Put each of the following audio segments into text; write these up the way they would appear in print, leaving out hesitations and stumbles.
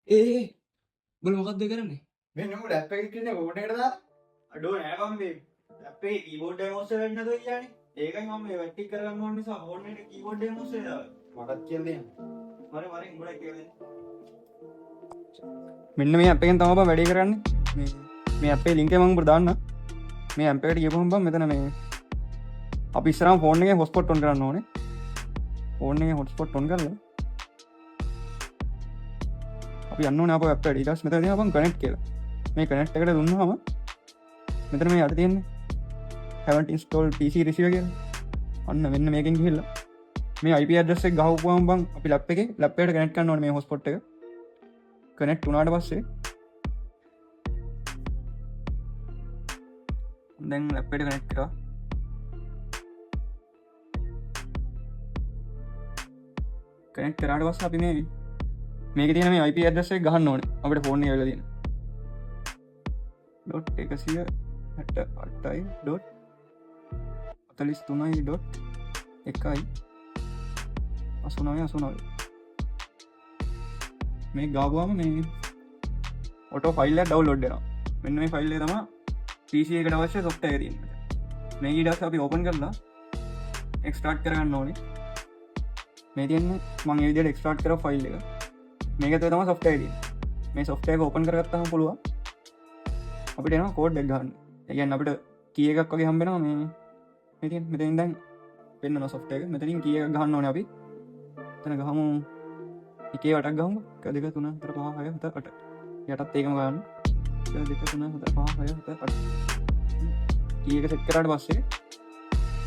ඒ බල මොකක්ද කරන්නේ? මෙන්න මු ලැප් එකේ ඉන්නේ බෝඩ් එකට දාලා අඩෝ නෑ මම මේ ලැප් එකේ කීබෝඩ් එක මොස්ස වෙන්න නැතුව කියන්නේ. ඒකයි මම මේ වැටි කරගන්න ඕන නිසා ෆෝන් එකේ කීබෝඩ් එක මොස්ස වෙලා. මටත් කියලා දෙන්න. මරේ උඹට කියලා දෙන්න. මෙන්න මේ ඇප් එකෙන් තමයි බං වැඩේ කරන්නේ. මේ ඇප් එකේ ලින්ක් එක මම උඹට දාන්න. මේ ඇප් එකට ගියපුවම බං මෙතන මේ අපි ඉස්සරහම ෆෝන් එකේ හොට්ස්පොට් ඔන් කරන්න ඕනේ. ෆෝන් එකේ හොට්ස්පොට් ඔන් කරලා අපි යන්න ඕනේ අපේ ඇප් එකට. ඊට පස්සේ මෙතන තියෙනවා බං කනෙක්ට් කියලා. මේ කනෙක්ට් එකට දුන්නාම මෙතන මේ යට තියෙන්නේ haven't installed PC receiver කියලා. අන්න මෙන්න මේකෙන් ගිහිල්ලා මේ IP address එක ගහපුවාම බං අපි ලැප් එකට කනෙක්ට් කරන්න ඕනේ මේ හොට්ස්පොට් එක. කනෙක්ට් වුණාට පස්සේ දැන් ලැප් එකට කනෙක්ට් කරා. කනෙක්ට් කරාට පස්සේ අපි මේකේ තියෙන මේ IP address එක ගහන්න ඕනේ අපිට ෆෝන් එකේ වෙලා තියෙන .168.43.1.89 මේ ගාපුවාම මේ ඔටෝ ෆයිල් එක ඩවුන්ලෝඩ් වෙනවා. මෙන්න මේ ෆයිල් එක තමයි PC එකට අවශ්‍ය software එක තියෙන්නේ. මේක ඊට පස්සේ අපි ඕපන් කරලා එක්ස්ට්‍රැක්ට් කරගන්න ඕනේ. මේ තියෙන්නේ මම මේ විදිහට එක්ස්ට්‍රැක්ට් කරපු ෆයිල් එක. මේක තමයි software එක තියෙන්නේ. මේ software එක ඕපන් කරගත්තාම පුළුවන් අපිට එනවා කෝඩ් එක ගන්න. ඒ කියන්නේ අපිට කී එකක් වගේ හම්බ වෙනවා මේ තියෙන මෙතෙන් දැන් වෙනවා software එක. මෙතනින් කී එකක් ගහන්න ඕනේ අපි. එතන ගහමු එකේ වටක් ගහමු. 1 2 3 4 5 6 7 8. යටත් ඒකම ගන්න. 1 2 3 4 5 6 7 8. කී එක සෙට් කරාට පස්සේ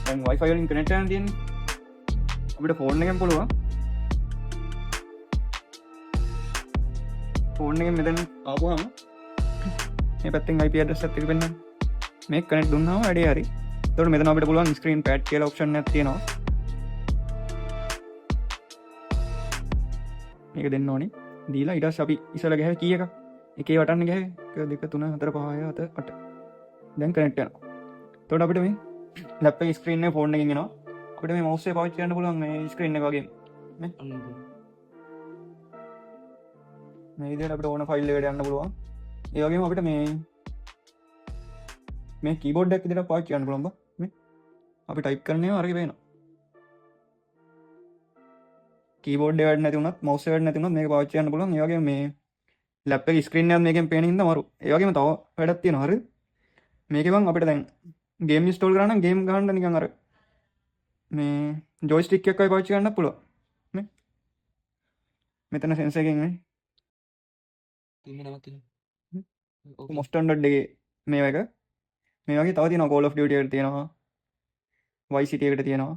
දැන් Wi-Fi වලින් කනෙක්ට් කරන්න තියෙන්නේ. අපිට ෆෝන් එකෙන් පුළුවන් ෆෝන් එකෙන් මෙතන ආවම මේ පැත්තෙන් IP address එකක් තිබෙන්න මේක කනෙක්ට් දුන්නාම වැඩේ හරි. එතකොට මෙතන අපිට පුළුවන් screen pad කියලා option එකක් තියෙනවා. මේක දෙන්න ඕනේ. දීලා ඊට පස්සේ අපි ඉස්සලා ගහුවේ කී එකක්? එකේ වටන්න ගහුවේ 1 2 3 4 5 6 7 8. දැන් කනෙක්ට් වෙනවා. එතකොට අපිට මේ ලැප් එකේ screen එක ෆෝන් එකෙන් එනවා. අපිට මේ mouse එක පාවිච්චි කරන්න පුළුවන් මේ screen එක වගේ නේ. මේ විදිහට අපිට ඕන ෆයිල් එකට යන්න පුළුවන්. ඒ වගේම අපිට මේ කීබෝඩ් එකක් විදිහට පාවිච්චි කරන්න පුළුවන් බා. මේ අපි ටයිප් කරන ඒවා අරගෙන පේනවා. කීබෝඩ් එක වැඩ නැති වුණත් mouse එක වැඩ නැති වුණත් මේක පාවිච්චි කරන්න පුළුවන්. ඒ වගේම මේ ලැප් එකේ ස්ක්‍රීන් එකත් මේකෙන් පේන හින්දා මරු. ඒ වගේම තව වැඩක් තියෙනවා හරිද? මේකේ බං අපිට දැන් ගේම් ඉන්ස්ටෝල් කරා නම් ගේම් ගහන්න නිකන් අර මේ ජොයිස්ටික් එකක් වගේ පාවිච්චි කරන්නත් පුළුවන්. නේ? මෙතන සෙන්සර් එකකින් නේ තින්න නවතින. මොස්ටන්ඩඩ් එකේ මේ එක මේ වගේ තව තියෙනවා Call of Duty එකට තියෙනවා Vice City එකට තියෙනවා.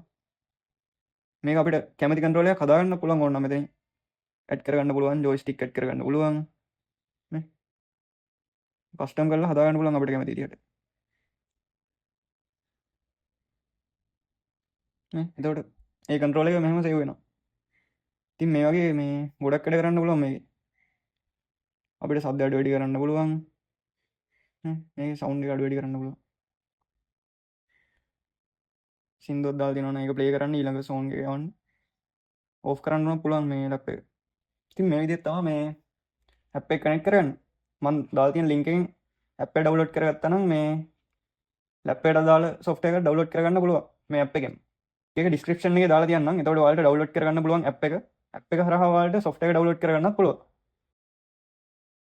මේක අපිට කැමති කන්ට්‍රෝලර් එකක් හදාගන්න පුළුවන් ඕන නම් මෙතනින් ඇඩ් කරගන්න පුළුවන් ජොයිස්ටික් ඇඩ් කරගන්න පුළුවන් නේ කස්ටම් කරලා හදාගන්න පුළුවන් අපිට කැමති විදිහට නේ. එතකොට ඒ කන්ට්‍රෝලර් එක මෙහෙම සේව් වෙනවා. ඉතින් මේ වගේ මේ ගොඩක් වැඩ කරන්න පුළුවන් මේකේ. අපිට ශබ්ද අඩු වැඩි කරන්න පුළුවන්. මේකේ සවුන්ඩ් එක අඩු වැඩි කරන්න පුළුවන්. සින්දුවක් දාලා දෙනවා නම් ඒක ප්ලේ කරන්න ඊළඟ සෝන් එක යවන්න. ඕෆ් කරන්න උනත් පුළුවන් මේ ලැප් එක. ඉතින් මේ විදිහට තමයි මේ ඇප් එක කනෙක්ට් කරගන්නේ. මම දාලා තියෙන ලින්ක් එකෙන් ඇප් එක ඩවුන්ලෝඩ් කරගත්තා නම් මේ ලැප් එකට දාලා software එක ඩවුන්ලෝඩ් කරගන්න පුළුවන් මේ ඇප් එකෙන්. ඒක ඩිස්ක්‍රිප්ෂන් එකේ දාලා තියන්නම්. එතකොට ඔයාලට ඩවුන්ලෝඩ් කරගන්න පුළුවන් ඇප් එක. ඇප් එක හරහා ඔයාලට software එක ඩවුන්ලෝඩ් කරගන්නත් පුළුවන්.